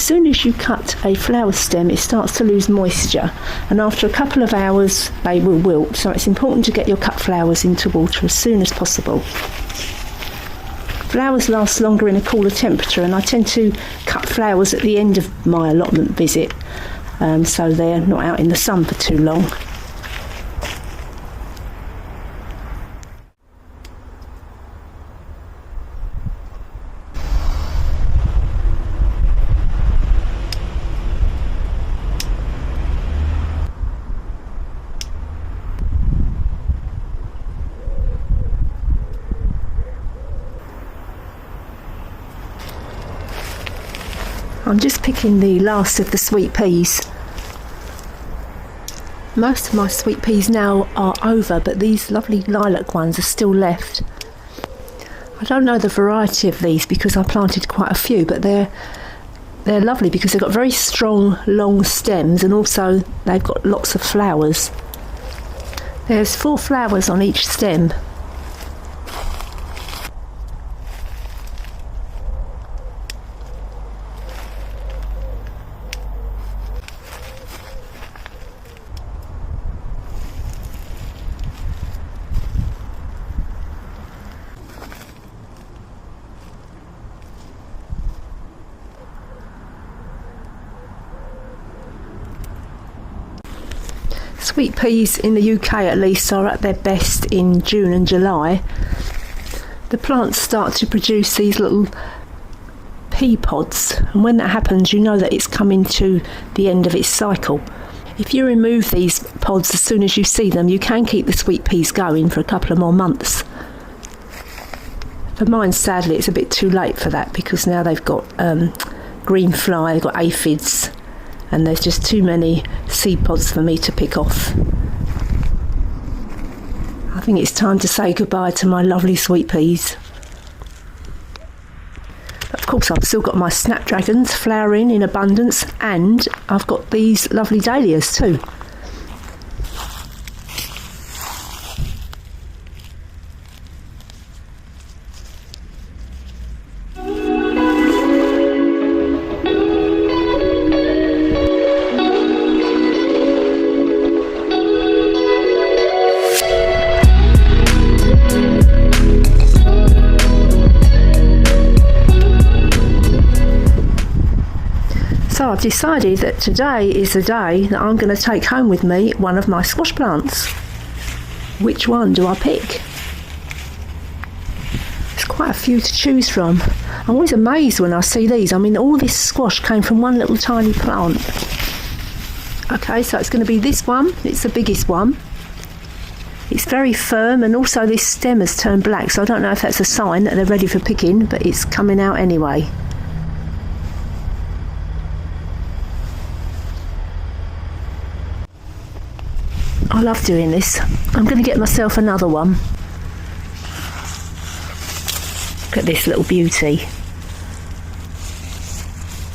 soon as you cut a flower stem, it starts to lose moisture, and after a couple of hours they will wilt, so it's important to get your cut flowers into water as soon as possible. Flowers last longer in a cooler temperature, and I tend to cut flowers at the end of my allotment visit, so they're not out in the sun for too long. I'm just picking the last of the sweet peas. Most of my sweet peas now are over, but these lovely lilac ones are still left. I don't know the variety of these because I planted quite a few, but they're lovely because they've got very strong long stems, and also they've got lots of flowers. There's 4 flowers on each stem. Sweet peas in the UK at least are at their best in June and July. The plants start to produce these little pea pods, and when that happens you know that it's coming to the end of its cycle. If you remove these pods as soon as you see them, you can keep the sweet peas going for a couple of more months. For mine, sadly, it's a bit too late for that because now they've got green fly, they've got aphids, and there's just too many seed pods for me to pick off. I think it's time to say goodbye to my lovely sweet peas. Of course, I've still got my snapdragons flowering in abundance, and I've got these lovely dahlias too. So I've decided that today is the day that I'm going to take home with me one of my squash plants. Which one do I pick? There's quite a few to choose from. I'm always amazed when I see these. I mean, all this squash came from one little tiny plant. Okay, so it's going to be this one. It's the biggest one. It's very firm, and also this stem has turned black, so I don't know if that's a sign that they're ready for picking, but it's coming out anyway. I love doing this. I'm going to get myself another one. Look at this little beauty.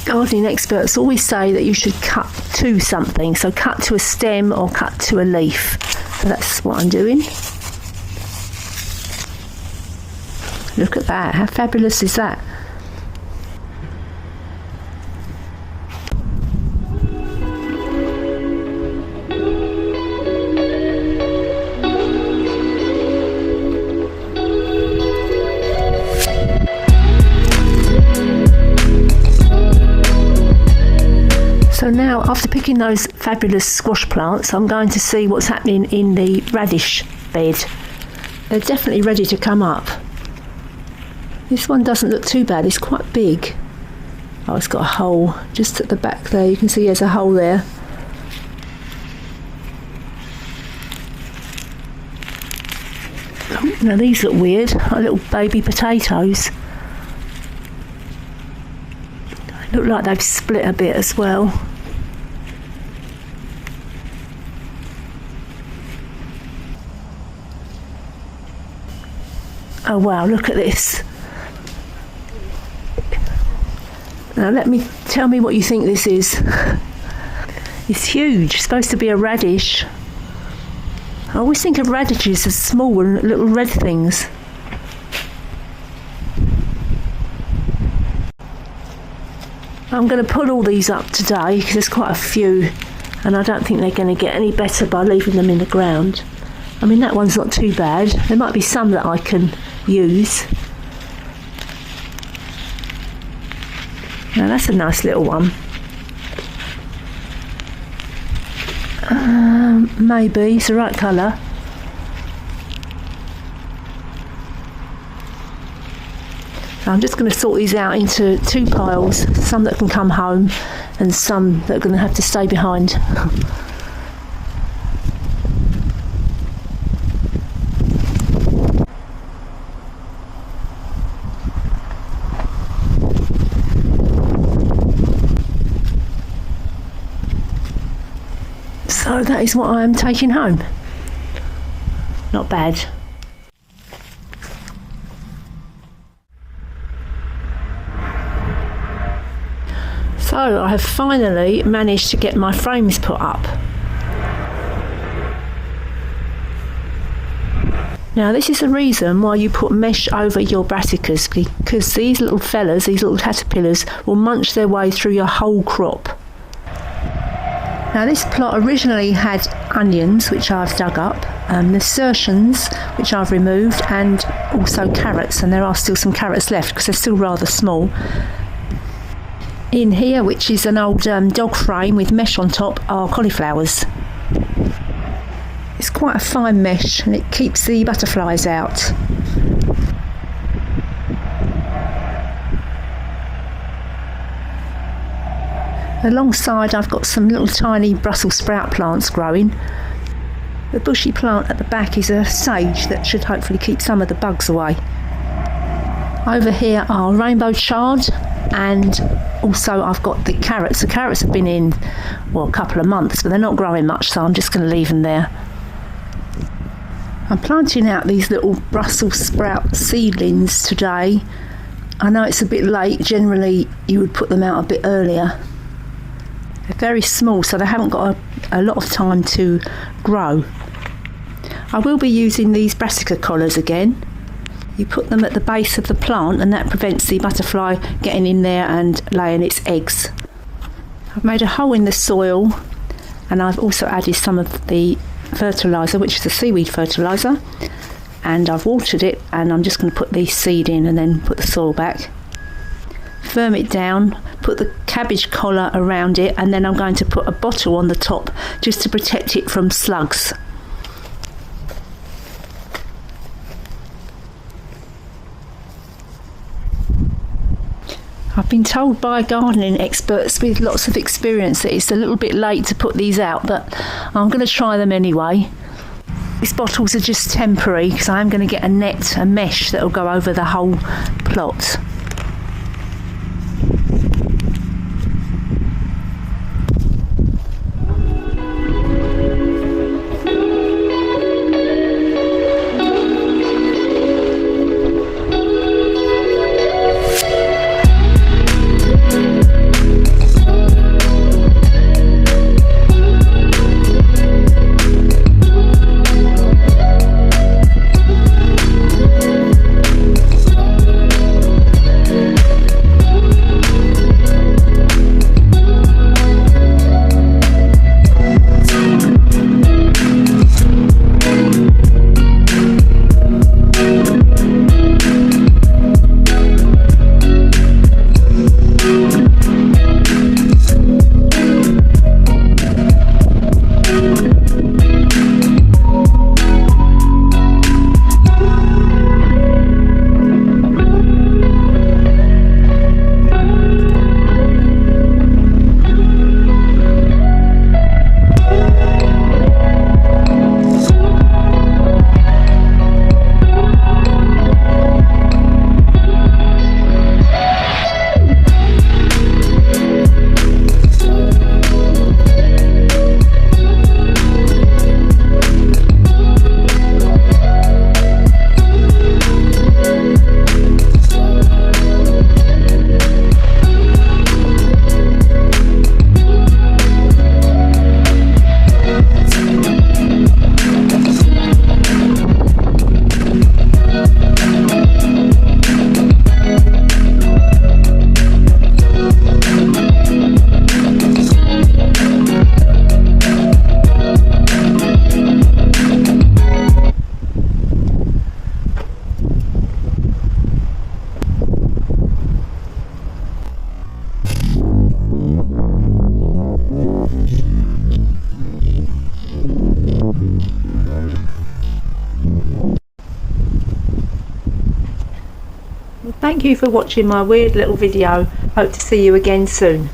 Gardening experts always say that you should cut to something, so cut to a stem or cut to a leaf. So that's what I'm doing. Look at that, how fabulous is that? So now, after picking those fabulous squash plants, I'm going to see what's happening in the radish bed. They're definitely ready to come up. This one doesn't look too bad, it's quite big. Oh, it's got a hole just at the back there. You can see there's a hole there. Oh, now these look weird, like little baby potatoes. They look like they've split a bit as well. Oh wow, look at this. Now tell me what you think this is. It's huge, it's supposed to be a radish. I always think of radishes as small and little red things. I'm going to pull all these up today because there's quite a few, and I don't think they're going to get any better by leaving them in the ground. I mean, that one's not too bad. There might be some that I can use. Now that's a nice little one. Maybe it's the right colour. So I'm just going to sort these out into 2 piles, some that can come home and some that are going to have to stay behind. So that is what I am taking home. Not bad. So I have finally managed to get my frames put up. Now this is the reason why you put mesh over your brassicas, because these little fellas, these little caterpillars, will munch their way through your whole crop. Now this plot originally had onions, which I've dug up, nasturtiums, which I've removed, and also carrots, and there are still some carrots left because they're still rather small. In here, which is an old dog frame with mesh on top, are cauliflowers. It's quite a fine mesh and it keeps the butterflies out. Alongside I've got some little tiny Brussels sprout plants growing. The bushy plant at the back is a sage that should hopefully keep some of the bugs away. Over here are rainbow chard, and also I've got the carrots. The carrots have been in, well, a couple of months, but they're not growing much, so I'm just going to leave them there. I'm planting out these little Brussels sprout seedlings today. I know it's a bit late, generally you would put them out a bit earlier. They're very small, so they haven't got a lot of time to grow. I will be using these brassica collars again. You put them at the base of the plant and that prevents the butterfly getting in there and laying its eggs. I've made a hole in the soil and I've also added some of the fertiliser, which is a seaweed fertiliser, and I've watered it, and I'm just going to put the seed in and then put the soil back. Firm it down, put the cabbage collar around it, and then I'm going to put a bottle on the top just to protect it from slugs. I've been told by gardening experts with lots of experience that it's a little bit late to put these out, but I'm going to try them anyway. These bottles are just temporary because I'm going to get a net, a mesh that will go over the whole plot. Thank you for watching my weird little video. Hope to see you again soon.